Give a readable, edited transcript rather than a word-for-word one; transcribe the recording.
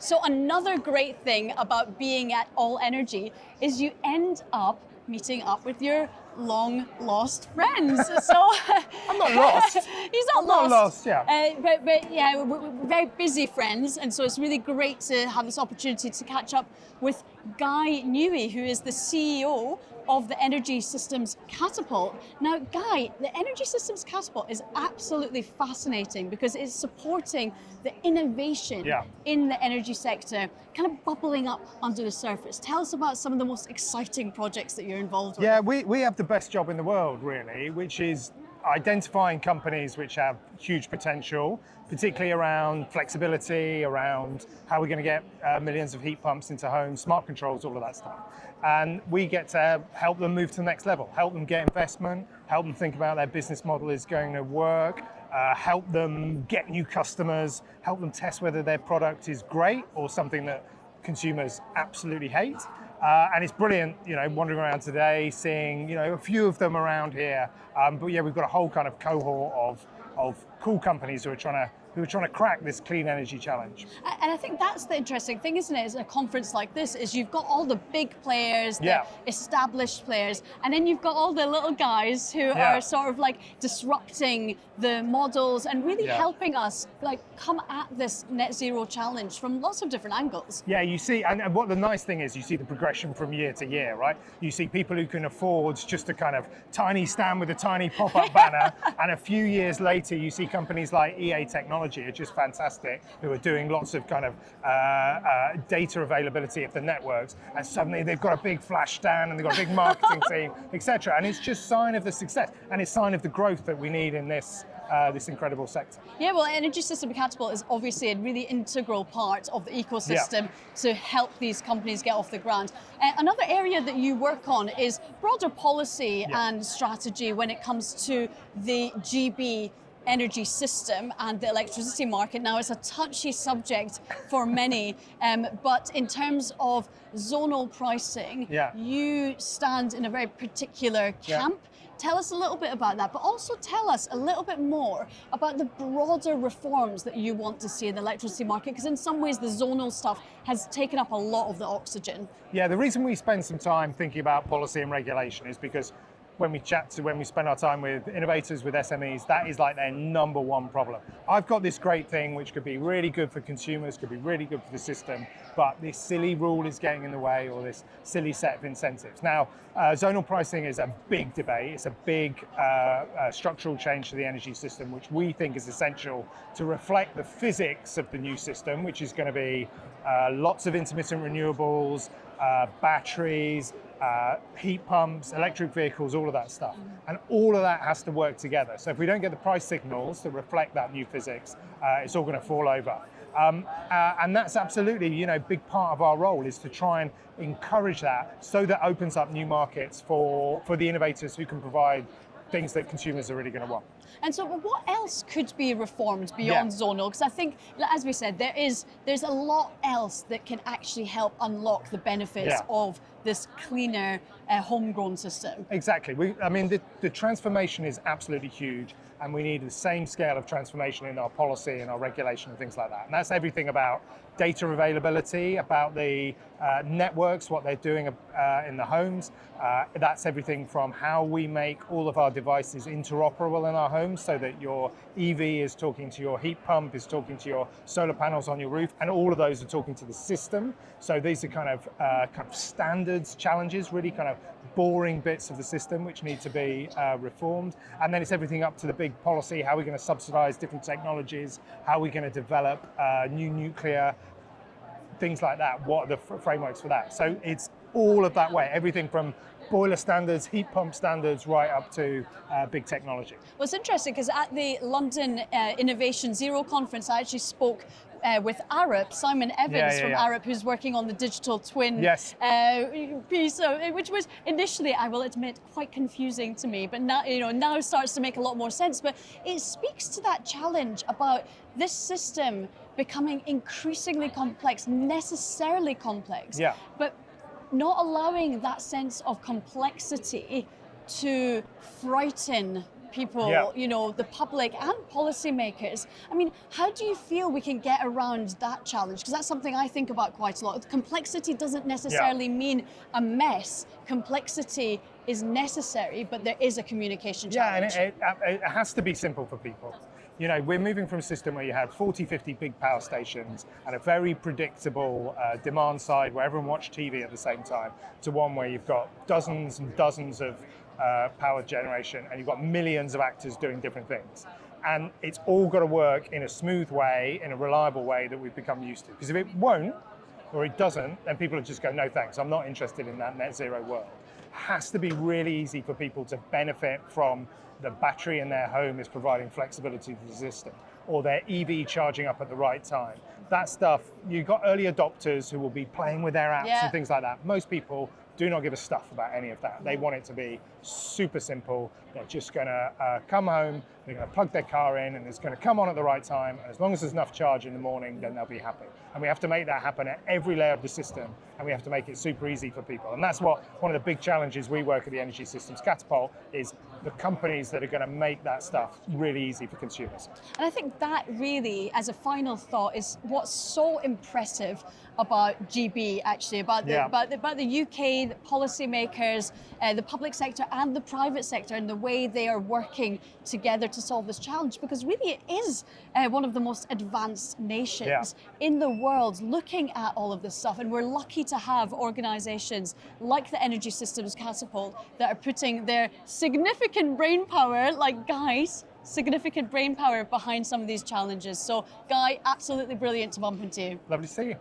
So another great thing about being at All Energy is you end up meeting up with your long lost friends. So I'm not lost. He's not I'm lost. Not lost, yeah. But yeah, we're very busy friends, and so it's really great to have this opportunity to catch up with Guy Newey, who is the CEO of the Energy Systems Catapult. Now, Guy, the Energy Systems Catapult is absolutely fascinating because it's supporting the innovation in the energy sector, kind of bubbling up under the surface. Tell us about some of the most exciting projects that you're involved with. Yeah, we have the best job in the world, really, which is identifying companies which have huge potential, particularly around flexibility, around how we're going to get millions of heat pumps into homes, smart controls, all of that stuff. And we get to help them move to the next level, help them get investment, help them think about their business model is going to work, help them get new customers, help them test whether their product is great or something that consumers absolutely hate. And it's brilliant, wandering around today, seeing, a few of them around here. But yeah, we've got a whole kind of cohort of cool companies who are trying to crack this clean energy challenge. And I think that's the interesting thing, isn't it? Is a conference like this is you've got all the big players, the established players, and then you've got all the little guys who are sort of like disrupting the models and really helping us like come at this net zero challenge from lots of different angles. Yeah, you see, and what the nice thing is, you see the progression from year to year, right? You see people who can afford just a kind of tiny stand with a tiny pop-up banner, and a few years later, you see companies like EA Technology are just fantastic, who are doing lots of kind of data availability of the networks, and suddenly they've got a big flash stand and they've got a big marketing team, etc. And it's just sign of the success, and it's sign of the growth that we need in this incredible sector. Yeah, well, Energy System Catapult is obviously a really integral part of the ecosystem to help these companies get off the ground. Another area that you work on is broader policy and strategy when it comes to the GB energy system and the electricity market. Now, it's a touchy subject for many, but in terms of zonal pricing, you stand in a very particular camp. Tell us a little bit about that, but also tell us a little bit more about the broader reforms that you want to see in the electricity market, because in some ways the zonal stuff has taken up a lot of the oxygen. Yeah, the reason we spend some time thinking about policy and regulation is because when we spend our time with innovators, with SMEs, that is like their number one problem. I've got this great thing which could be really good for consumers, could be really good for the system, but this silly rule is getting in the way, or this silly set of incentives. Now, zonal pricing is a big debate. It's a big structural change to the energy system, which we think is essential to reflect the physics of the new system, which is going to be lots of intermittent renewables, batteries, heat pumps, electric vehicles, all of that stuff. And all of that has to work together. So if we don't get the price signals to reflect that new physics, it's all going to fall over. And that's absolutely, a big part of our role is to try and encourage that, so that opens up new markets for the innovators who can provide things that consumers are really going to want. And so what else could be reformed beyond zonal? Because I think, as we said, there's a lot else that can actually help unlock the benefits of this cleaner homegrown system. Exactly. The transformation is absolutely huge, and we need the same scale of transformation in our policy and our regulation and things like that. And that's everything about data availability, about the networks, what they're doing in the homes. That's everything from how we make all of our devices interoperable in our homes, so that your EV is talking to your heat pump, is talking to your solar panels on your roof, and all of those are talking to the system. So these are kind of standards challenges, really kind of boring bits of the system which need to be reformed. And then it's everything up to the big policy: how are we going to subsidize different technologies, how are we going to develop new nuclear, things like that. What are the frameworks for that? So it's all of that way, everything from boiler standards, heat pump standards, right up to big technology. Well, it's interesting because at the London Innovation Zero conference, I actually spoke with Arup, Simon Evans from Arup, who's working on the digital twin piece, which was initially, I will admit, quite confusing to me, but now starts to make a lot more sense. But it speaks to that challenge about this system becoming increasingly complex, necessarily complex, but not allowing that sense of complexity to frighten people, Yeah. you know, the public and policymakers. I mean, how do you feel we can get around that challenge? Because that's something I think about quite a lot. Complexity doesn't necessarily mean a mess. Complexity is necessary, but there is a communication challenge. Yeah, and it has to be simple for people. You know, we're moving from a system where you had 40, 50 big power stations and a very predictable demand side where everyone watched TV at the same time, to one where you've got dozens and dozens of power generation and you've got millions of actors doing different things. And it's all got to work in a smooth way, in a reliable way that we've become used to. Because if it won't, or it doesn't, then people will just go, no thanks, I'm not interested in that net zero world. It has to be really easy for people to benefit from the battery in their home is providing flexibility to the system, or their EV charging up at the right time. That stuff, you've got early adopters who will be playing with their apps and things like that. Most people do not give a stuff about any of that. They want it to be super simple. They're just gonna come home, they're gonna plug their car in, and it's gonna come on at the right time. And as long as there's enough charge in the morning, then they'll be happy. And we have to make that happen at every layer of the system, and we have to make it super easy for people. And that's what one of the big challenges we work at the Energy Systems Catapult is the companies that are gonna make that stuff really easy for consumers. And I think that really, as a final thought, is what's so impressive about GB, actually, about the UK, the policymakers, the public sector and the private sector, and the way they are working together to solve this challenge. Because really it is one of the most advanced nations in the world looking at all of this stuff. And we're lucky to have organizations like the Energy Systems Catapult that are putting their significant brain power, like Guy's significant brain power behind some of these challenges. So Guy, absolutely brilliant to bump into you. Lovely to see you.